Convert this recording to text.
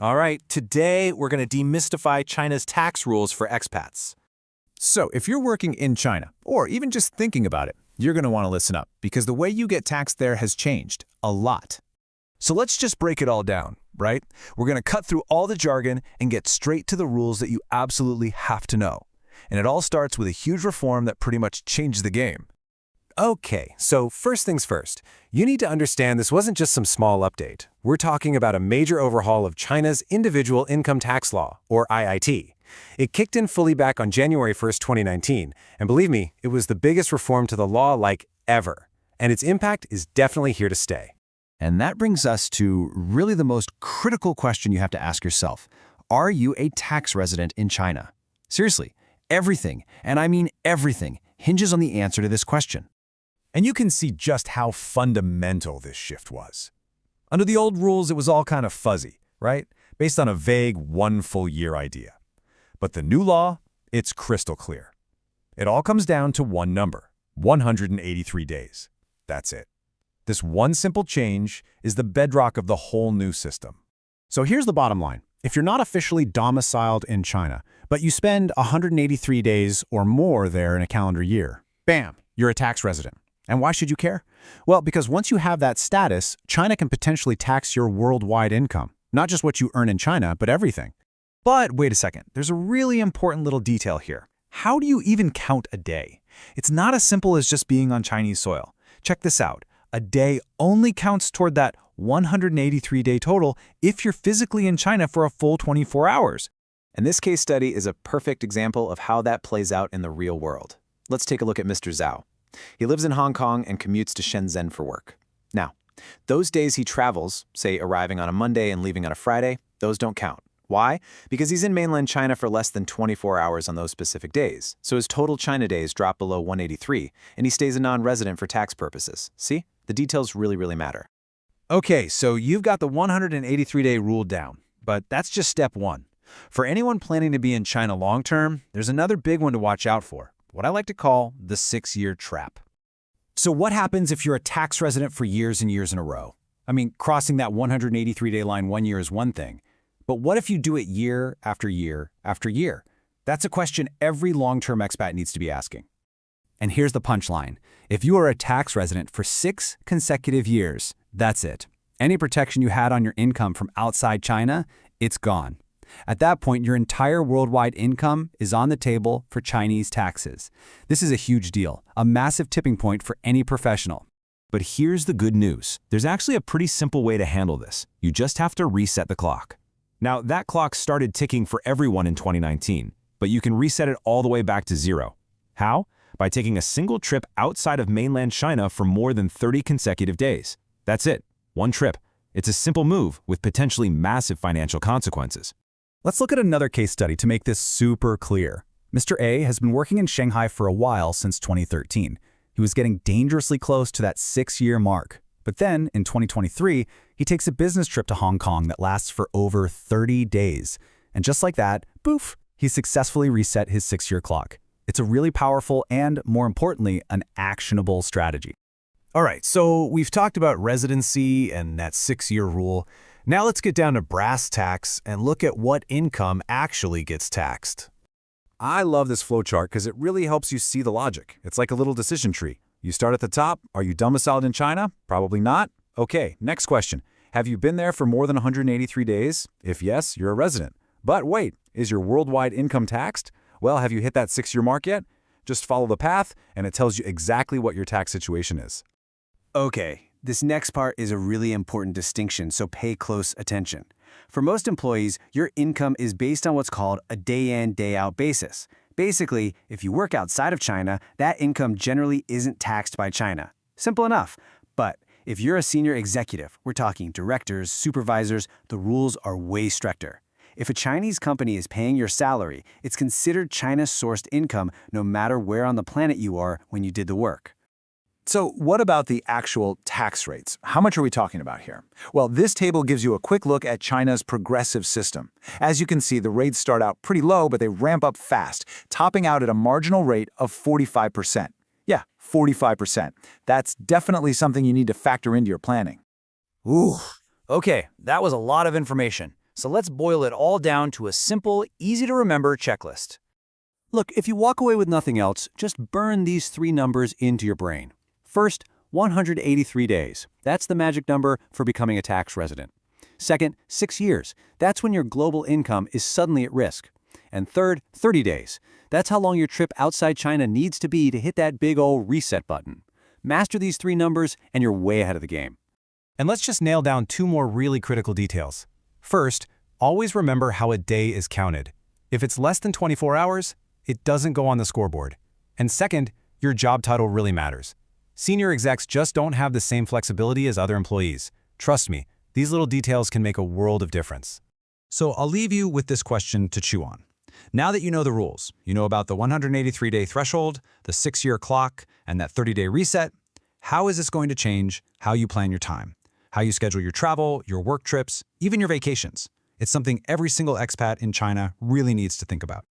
All right, today we're going to demystify China's tax rules for expats. So, if you're working in China, or even just thinking about it, you're going to want to listen up, because the way you get taxed there has changed a lot. So let's just break it all down, right? We're going to cut through all the jargon and get straight to the rules that you absolutely have to know. And it all starts with a huge reform that pretty much changed the game. Okay, so first things first, you need to understand this wasn't just some small update. We're talking about a major overhaul of China's individual income tax law, or IIT. It kicked in fully back on January 1st, 2019, and believe me, it was the biggest reform to the law like ever. And its impact is definitely here to stay. And that brings us to really the most critical question you have to ask yourself. Are you a tax resident in China? Seriously, everything, and I mean everything, hinges on the answer to this question. And you can see just how fundamental this shift was. Under the old rules, it was all kind of fuzzy, right? Based on a vague one full year idea. But the new law, it's crystal clear. It all comes down to one number, 183 days. That's it. This one simple change is the bedrock of the whole new system. So here's the bottom line. If you're not officially domiciled in China, but you spend 183 days or more there in a calendar year, bam, you're a tax resident. And why should you care? Well, because once you have that status, China can potentially tax your worldwide income. Not just what you earn in China, but everything. But wait a second, there's a really important little detail here. How do you even count a day? It's not as simple as just being on Chinese soil. Check this out. A day only counts toward that 183-day total if you're physically in China for a full 24 hours. And this case study is a perfect example of how that plays out in the real world. Let's take a look at Mr. Zhao. He lives in Hong Kong and commutes to Shenzhen for work. Now, those days he travels, say arriving on a Monday and leaving on a Friday, those don't count. Why? Because he's in mainland China for less than 24 hours on those specific days. So his total China days drop below 183, and he stays a non-resident for tax purposes. See? The details really matter. Okay, so you've got the 183-day rule down, but that's just step one. For anyone planning to be in China long-term, there's another big one to watch out for, what I like to call the 6-year trap. So what happens if you're a tax resident for years and years in a row? I mean, crossing that 183-day line one year is one thing, but what if you do it year after year after year? That's a question every long-term expat needs to be asking. And here's the punchline. If you are a tax resident for 6 consecutive years, that's it. Any protection you had on your income from outside China, it's gone. At that point, your entire worldwide income is on the table for Chinese taxes. This is a huge deal, a massive tipping point for any professional. But here's the good news. There's actually a pretty simple way to handle this. You just have to reset the clock. Now, that clock started ticking for everyone in 2019, but you can reset it all the way back to 0. How? By taking a single trip outside of mainland China for more than 30 consecutive days. That's it. One trip. It's a simple move with potentially massive financial consequences. Let's look at another case study to make this super clear. Mr. A has been working in Shanghai for a while since 2013. He was getting dangerously close to that 6-year mark. But then, in 2023, he takes a business trip to Hong Kong that lasts for over 30 days. And just like that, poof, he successfully reset his 6-year clock. It's a really powerful and, more importantly, an actionable strategy. All right, so we've talked about residency and that 6-year rule. Now let's get down to brass tacks and look at what income actually gets taxed. I love this flowchart because it really helps you see the logic. It's like a little decision tree. You start at the top. Are you domiciled in China? Probably not. Okay, next question. Have you been there for more than 183 days? If yes, you're a resident. But wait, is your worldwide income taxed? Well, have you hit that 6-year mark yet? Just follow the path, and it tells you exactly what your tax situation is. Okay, this next part is a really important distinction, so pay close attention. For most employees, your income is based on what's called a day-in, day-out basis. Basically, if you work outside of China, that income generally isn't taxed by China. Simple enough. But if you're a senior executive, we're talking directors, supervisors, the rules are way stricter. If a Chinese company is paying your salary, it's considered China-sourced income no matter where on the planet you are when you did the work. So what about the actual tax rates? How much are we talking about here? Well, this table gives you a quick look at China's progressive system. As you can see, the rates start out pretty low, but they ramp up fast, topping out at a marginal rate of 45%. Yeah, 45%. That's definitely something you need to factor into your planning. Ooh, okay, that was a lot of information. So let's boil it all down to a simple, easy-to-remember checklist. Look, if you walk away with nothing else, just burn these 3 numbers into your brain. First, 183 days. That's the magic number for becoming a tax resident. Second, 6 years. That's when your global income is suddenly at risk. And third, 30 days. That's how long your trip outside China needs to be to hit that big old reset button. Master these 3 numbers and you're way ahead of the game. And let's just nail down 2 more really critical details. First, always remember how a day is counted. If it's less than 24 hours, it doesn't go on the scoreboard. And second, your job title really matters. Senior execs just don't have the same flexibility as other employees. Trust me, these little details can make a world of difference. So I'll leave you with this question to chew on. Now that you know the rules, you know about the 183-day threshold, the 6-year clock, and that 30-day reset, how is this going to change how you plan your time, how you schedule your travel, your work trips, even your vacations? It's something every single expat in China really needs to think about.